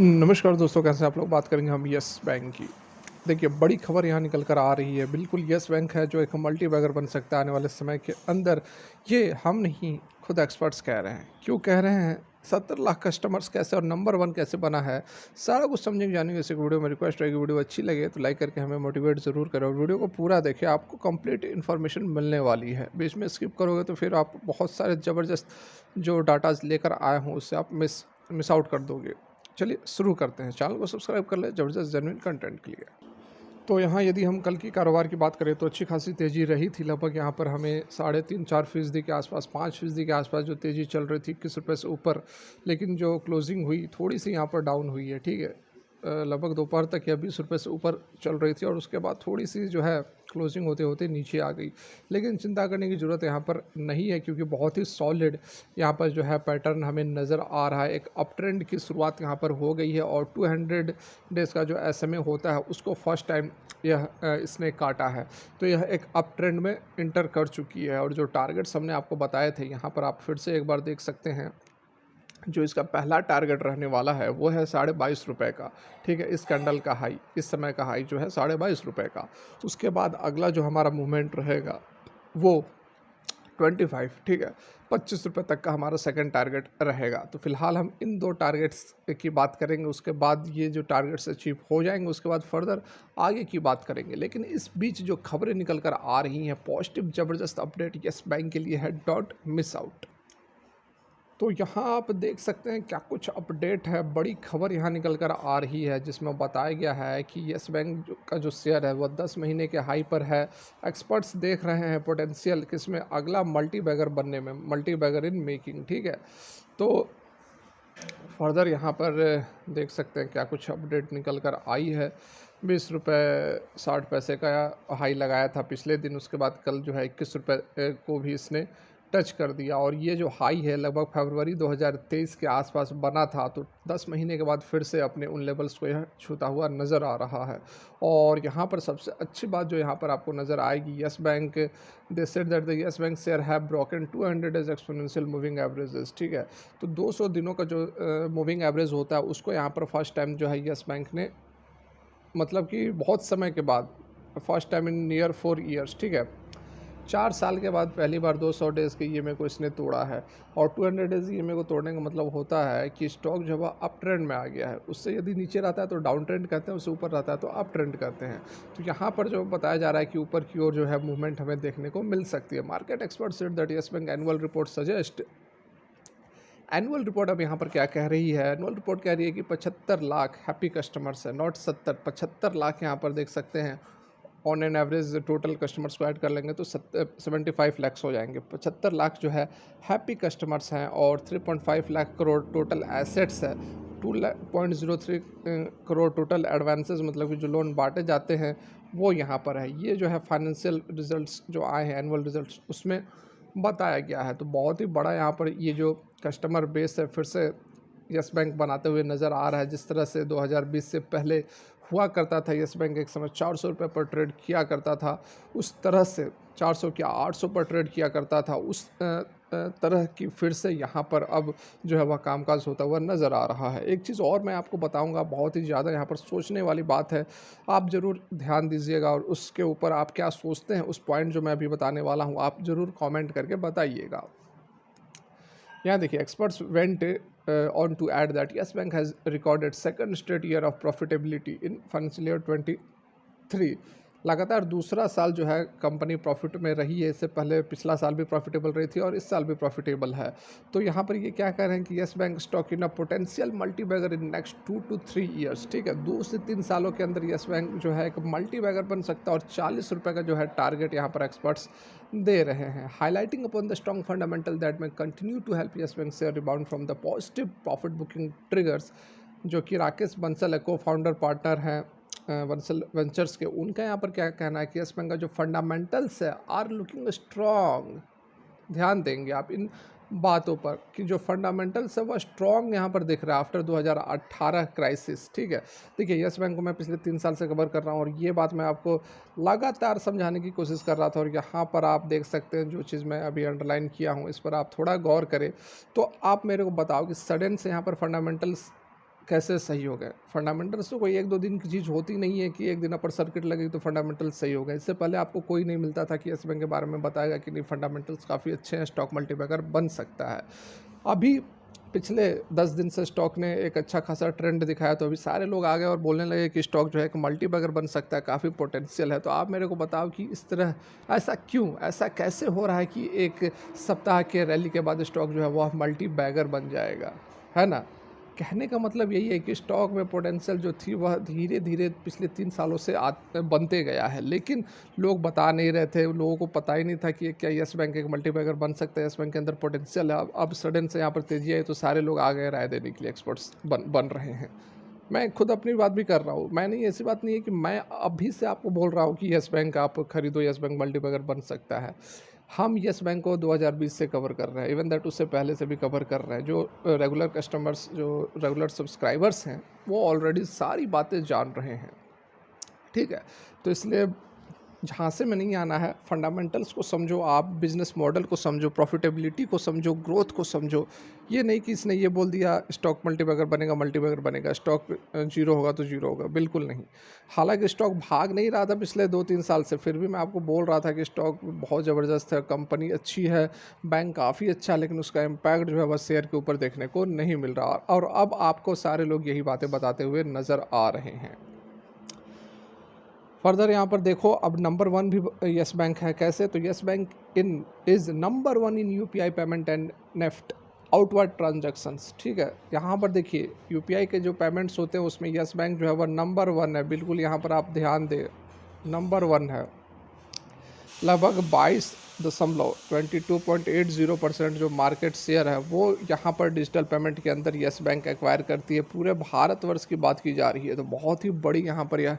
नमस्कार दोस्तों, कैसे हैं आप लोग। बात करेंगे हम यस बैंक की। देखिए, बड़ी खबर यहाँ निकल कर आ रही है। बिल्कुल यस बैंक है जो एक मल्टी बैगर बन सकता है आने वाले समय के अंदर। ये हम नहीं, खुद एक्सपर्ट्स कह रहे हैं। क्यों कह रहे हैं? 70 लाख कस्टमर्स कैसे और नंबर 1 कैसे बना है, सारा कुछ समझेंगे जानेंगे इस वीडियो में। रिक्वेस्ट रहेगी, वीडियो अच्छी लगे तो लाइक करके हमें मोटिवेट ज़रूर करें और वीडियो को पूरा देखें, आपको कंप्लीट इन्फॉर्मेशन मिलने वाली है। बीच में स्किप करोगे तो फिर आप बहुत सारे ज़बरदस्त जो डाटाज लेकर आए हों उससे आप मिस आउट कर दोगे। चलिए शुरू करते हैं। चैनल को सब्सक्राइब कर लें ज़बरदस्त जेन्युइन कंटेंट के लिए। तो यहाँ यदि हम कल की कारोबार की बात करें तो अच्छी खासी तेज़ी रही थी। लगभग यहाँ पर हमें 3.5-4% के आसपास, 5% के आसपास जो तेज़ी चल रही थी, 21 रुपये से ऊपर। लेकिन जो क्लोजिंग हुई थोड़ी सी यहाँ पर डाउन हुई है, ठीक है। लगभग दोपहर तक या 20 रुपये से ऊपर चल रही थी और उसके बाद थोड़ी सी जो है क्लोजिंग होते होते नीचे आ गई। लेकिन चिंता करने की ज़रूरत यहाँ पर नहीं है, क्योंकि बहुत ही सॉलिड यहाँ पर जो है पैटर्न हमें नज़र आ रहा है। एक अप ट्रेंड की शुरुआत यहाँ पर हो गई है और 200 डेज़ का जो SMA होता है उसको फर्स्ट टाइम यह इसने काटा है। तो यह एक अप ट्रेंड में इंटर कर चुकी है और जो टारगेट्स हमने आपको बताए थे यहाँ पर आप फिर से एक बार देख सकते हैं। जो इसका पहला टारगेट रहने वाला है वो है 22.5 रुपये का, ठीक है। इस कैंडल का हाई, इस समय का हाई जो है 22.5 रुपये का। उसके बाद अगला जो हमारा मूवमेंट रहेगा वो 25, ठीक है, 25 रुपये तक का हमारा सेकंड टारगेट रहेगा। तो फिलहाल हम इन दो टारगेट्स की बात करेंगे। उसके बाद ये जो टारगेट्स अचीव हो जाएंगे उसके बाद फर्दर आगे की बात करेंगे। लेकिन इस बीच जो खबरें निकल कर आ रही हैं, पॉजिटिव ज़बरदस्त अपडेट यस बैंक के लिए है, डोंट मिस आउट। तो यहाँ आप देख सकते हैं क्या कुछ अपडेट है। बड़ी खबर यहाँ निकल कर आ रही है जिसमें बताया गया है कि यस बैंक का जो शेयर है वो 10 महीने के हाई पर है। एक्सपर्ट्स देख रहे हैं पोटेंशियल किसमें, अगला मल्टी बैगर बनने में, मल्टी बैगर इन मेकिंग, ठीक है। तो फर्दर यहाँ पर देख सकते हैं क्या कुछ अपडेट निकल कर आई है। 20 रुपये 60 पैसे का हाई लगाया था पिछले दिन, उसके बाद कल जो है 21 रुपये को भी इसने टच कर दिया। और ये जो हाई है लगभग फरवरी 2023 के आसपास बना था। तो 10 महीने के बाद फिर से अपने उन लेवल्स को यह छूता हुआ नज़र आ रहा है। और यहाँ पर सबसे अच्छी बात जो यहाँ पर आपको नज़र आएगी, Yes Bank they said that the Yes bank share have broken 200 as exponential moving averages, ठीक है। तो 200 दिनों का जो मूविंग एवरेज होता है उसको यहाँ पर फर्स्ट टाइम जो है यस बैंक ने, मतलब कि बहुत समय के बाद, first time in near 4 years, ठीक है, 4 साल के बाद पहली बार 200 डेज़ के ईएमए को इसने तोड़ा है। और 200 डेज़ ईएमए को तोड़ने का मतलब होता है कि स्टॉक जो है अप ट्रेंड में आ गया है। उससे यदि नीचे रहता है तो डाउन ट्रेंड कहते हैं, उससे ऊपर रहता है तो अप ट्रेंड कहते हैं। तो यहाँ पर जो बताया जा रहा है कि ऊपर की ओर जो है मूवमेंट हमें देखने को मिल सकती है। Market expert said that Yes bank annual report suggest, annual report अब यहाँ पर क्या कह रही है, एनुअल रिपोर्ट कह रही है कि 75 लाख हैप्पी कस्टमर्स है, नॉट 70, 75 लाख यहाँ पर देख सकते हैं। On an average total customers को ऐड कर लेंगे तो 75 लैक्स हो जाएंगे। 75 लाख जो है हैप्पी कस्टमर्स हैं और 3.5 लाख करोड़ टोटल एसेट्स है। 2.03 करोड़ टोटल एडवांसेस, मतलब कि जो लोन बांटे जाते हैं वो यहाँ पर है। ये जो है फाइनेंशियल रिजल्ट्स जो आए हैं, एनुअल रिजल्ट्स, उसमें बताया गया है। तो बहुत ही बड़ा यहाँ पर ये जो कस्टमर बेस है फिर से यस बैंक बनाते हुए नज़र आ रहा है। जिस तरह से 2020 से पहले हुआ करता था, यस बैंक एक समय 400 रुपये पर ट्रेड किया करता था, उस तरह से 400 क्या 800 पर ट्रेड किया करता था, उस तरह की फिर से यहाँ पर अब जो है वह कामकाज होता हुआ नज़र आ रहा है। एक चीज़ और मैं आपको बताऊँगा, बहुत ही ज़्यादा यहाँ पर सोचने वाली बात है, आप ज़रूर ध्यान दीजिएगा और उसके ऊपर आप क्या सोचते हैं उस पॉइंट जो मैं अभी बताने वाला हूँ आप ज़रूर कमेंट करके बताइएगा। यहाँ देखिए, experts went on to add that Yes Bank has recorded second straight year of profitability in financial year 23। लगातार दूसरा साल जो है कंपनी प्रॉफिट में रही है। इससे पहले पिछला साल भी प्रॉफिटेबल रही थी और इस साल भी प्रॉफिटेबल है। तो यहाँ पर ये क्या कह रहे हैं कि Yes Bank stock in a potential multi bagger in next 2 to 3 years, ठीक है। 2 से 3 सालों के अंदर यस बैंक जो है एक मल्टी बैगर बन सकता है और 40 रुपये का जो है टारगेट यहाँ पर एक्सपर्ट्स दे रहे हैं। Highlighting upon the strong fundamental that may continue to help Yes bank share rebound from the positive profit booking triggers, जो कि राकेश बंसल है, को फाउंडर पार्टनर हैं वंसल वेंचर्स के, उनका यहाँ पर क्या कहना है कि यस बैंक का जो फंडामेंटल्स है आर लुकिंग स्ट्रॉन्ग। ध्यान देंगे आप इन बातों पर कि जो फंडामेंटल्स है वह स्ट्रॉन्ग यहाँ पर दिख रहा है आफ्टर 2018 क्राइसिस, ठीक है। देखिए, यस बैंक को मैं पिछले 3 साल से कवर कर रहा हूँ और ये बात मैं आपको लगातार समझाने की कोशिश कर रहा था। और यहाँ पर आप देख सकते हैं जो चीज़ मैं अभी अंडरलाइन किया हूँ, इस पर आप थोड़ा गौर करें तो आप मेरे को बताओ कि सडन से यहाँ पर फंडामेंटल्स कैसे सही हो गए? फंडामेंटल्स तो कोई 1-2 दिन की चीज़ होती नहीं है कि एक दिन अपर सर्किट लगेगी तो फंडामेंटल्स सही हो गए। इससे पहले आपको कोई नहीं मिलता था कि येस बैंक के बारे में बताएगा कि नहीं फंडामेंटल्स काफ़ी अच्छे हैं, स्टॉक मल्टीबैगर बन सकता है। अभी पिछले 10 दिन से स्टॉक ने एक अच्छा खासा ट्रेंड दिखाया तो अभी सारे लोग आ गए और बोलने लगे कि स्टॉक जो है एक मल्टीबैगर बन सकता है, काफ़ी पोटेंशियल है। तो आप मेरे को बताओ कि इस तरह ऐसा क्यों? ऐसा कैसे हो रहा है कि एक सप्ताह के रैली के बाद स्टॉक जो है वह मल्टीबैगर बन जाएगा, है ना? कहने का मतलब यही है कि स्टॉक में पोटेंशियल जो थी वह धीरे धीरे पिछले 3 सालों से बनते गया है, लेकिन लोग बता नहीं रहे थे, लोगों को पता ही नहीं था कि क्या येस बैंक एक मल्टीबैगर बन सकता है, येस बैंक के अंदर पोटेंशियल है। अब सडन से यहाँ पर तेजी आई तो सारे लोग आ गए राय देने के लिए, एक्सपर्ट्स बन रहे हैं। मैं खुद अपनी बात भी कर रहा हूँ, मैं नहीं, ऐसी बात नहीं है कि मैं अभी से आपको बोल रहा हूँ कि येस बैंक आप खरीदो, येस बैंक मल्टीबैगर बन सकता है। हम येस बैंक को 2020 से कवर कर रहे हैं, इवन दैट उससे पहले से भी कवर कर रहे हैं। जो रेगुलर कस्टमर्स, जो रेगुलर सब्सक्राइबर्स हैं, वो ऑलरेडी सारी बातें जान रहे हैं, ठीक है? तो इसलिए झांसे में नहीं आना है, फंडामेंटल्स को समझो, आप बिजनेस मॉडल को समझो, प्रॉफिटेबिलिटी को समझो, ग्रोथ को समझो। ये नहीं कि इसने ये बोल दिया स्टॉक मल्टीबैगर बनेगा, मल्टीबैगर बनेगा, स्टॉक जीरो होगा तो जीरो होगा, बिल्कुल नहीं। हालांकि स्टॉक भाग नहीं रहा था पिछले 2-3 साल से, फिर भी मैं आपको बोल रहा था कि स्टॉक बहुत ज़बरदस्त है, कंपनी अच्छी है, बैंक काफ़ी अच्छा है, लेकिन उसका इम्पैक्ट जो है वह शेयर के ऊपर देखने को नहीं मिल रहा। और अब आपको सारे लोग यही बातें बताते हुए नज़र आ रहे हैं। फर्दर यहाँ पर देखो, अब नंबर 1 भी येस बैंक है। कैसे? तो yes bank is number 1 in UPI payment and NEFT outward transactions, ठीक है? यहाँ पर देखिए, यूपीआई के जो पेमेंट्स होते हैं उसमें येस बैंक जो है वह नंबर 1 है, बिल्कुल यहाँ पर आप ध्यान दें, नंबर 1 है। लगभग 22.80% जो मार्केट शेयर है वो यहाँ पर डिजिटल पेमेंट के अंदर येस बैंक एक्वायर करती है। पूरे भारतवर्ष की बात की जा रही है, तो बहुत ही बड़ी यहाँ पर यह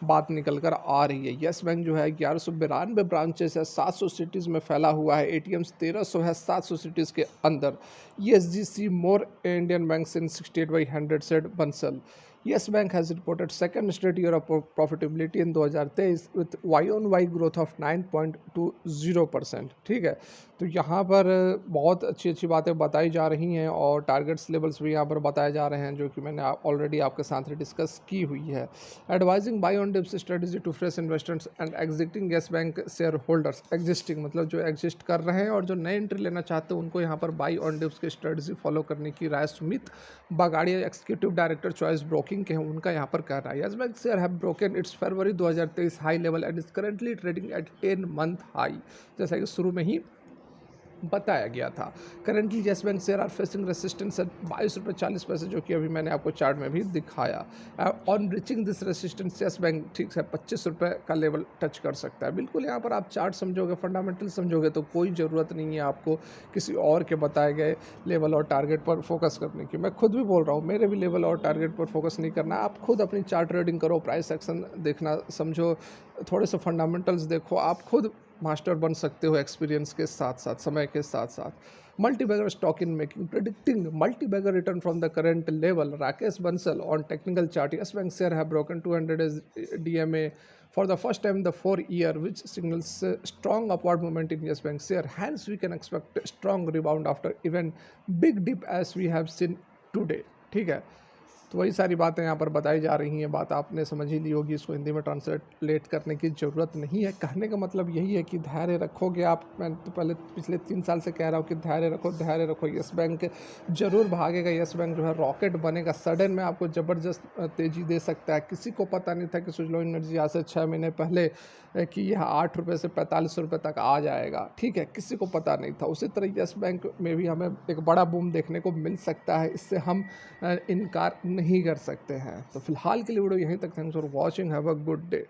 बात निकल कर आ रही है। येस बैंक जो है 1192 ब्रांचेस है, 700 सिटीज़ में फैला हुआ है, एटीएम्स 1300 है 700 सिटीज़ के अंदर। ESGC more Indian banks in 68/100 said Bansal. Yes Bank has reported second straight year of profitability in 2023 with Y-on-Y growth of 9.20%, ठीक है? तो यहाँ पर बहुत अच्छी अच्छी बातें बताई जा रही हैं और टारगेट्स लेवल्स भी यहाँ पर बताए जा रहे हैं, जो कि मैंने ऑलरेडी आपके साथ डिस्कस की हुई है। Advising buy on dips strategy to fresh investors and exiting Yes bank share holders, existing मतलब जो एग्जिस्ट कर रहे हैं और जो नए एंट्री लेना चाहते हैं उनको यहाँ पर बाई ऑन डिप्स की स्ट्रेटजी फॉलो करने की राय सुमित बागाड़िया, एक्सिक्यूटिव डायरेक्टर चॉइस ब्रोकिंग के हैं, उनका यहाँ पर कहना है। Yes bank share have broken its February 2023 high level and is currently trading at 10 month high, जैसा कि शुरू में ही बताया गया था। Currently Yes bank share are facing resistance at 22.40 रुपये, जो कि अभी मैंने आपको चार्ट में भी दिखाया। On reaching this resistance yes bank ठीक है 25 रुपये का लेवल टच कर सकता है। बिल्कुल यहाँ पर आप चार्ट समझोगे, फंडामेंटल समझोगे तो कोई ज़रूरत नहीं है आपको किसी और के बताए गए लेवल और टारगेट पर फोकस करने की। मैं खुद भी बोल रहा हूँ, मेरे भी लेवल और टारगेट पर फोकस नहीं करना। आप खुद अपनी चार्ट ट्रेडिंग करो, प्राइस एक्शन देखना समझो, थोड़े से फंडामेंटल्स देखो, आप खुद मास्टर बन सकते हो एक्सपीरियंस के साथ साथ, समय के साथ साथ। Multibagger stock in making predicting multibagger return from the current level, Rakesh Bansal on technical chart. Yes bank share have broken 200 DMA for the first time in the 4 year, which signals strong upward movement in Yes Bank share. Hence we can expect a strong rebound after even big dip as we have seen today, ठीक है? तो वही सारी बातें यहाँ पर बताई जा रही हैं। बात आपने समझ ही ली होगी, इसको हिंदी में ट्रांसलेट करने की ज़रूरत नहीं है। कहने का मतलब यही है कि धैर्य रखोगे आप, मैं तो पहले पिछले 3 साल से कह रहा हूँ कि धैर्य रखो, धैर्य रखो। येस बैंक ज़रूर भागेगा, येस बैंक जो है रॉकेट बनेगा, सडन में आपको ज़बरदस्त तेज़ी दे सकता है। किसी को पता नहीं था कि सुजलॉन एनर्जी आज से 6 महीने पहले कि यह 8 रुपये से 45 रुपये तक आ जाएगा, ठीक है? किसी को पता नहीं था। उसी तरह येस बैंक में भी हमें एक बड़ा बूम देखने को मिल सकता है, इससे हम इनकार नहीं कर सकते हैं। तो फिलहाल के लिए वीडियो यहीं तक। Thanks for watching, have a good day.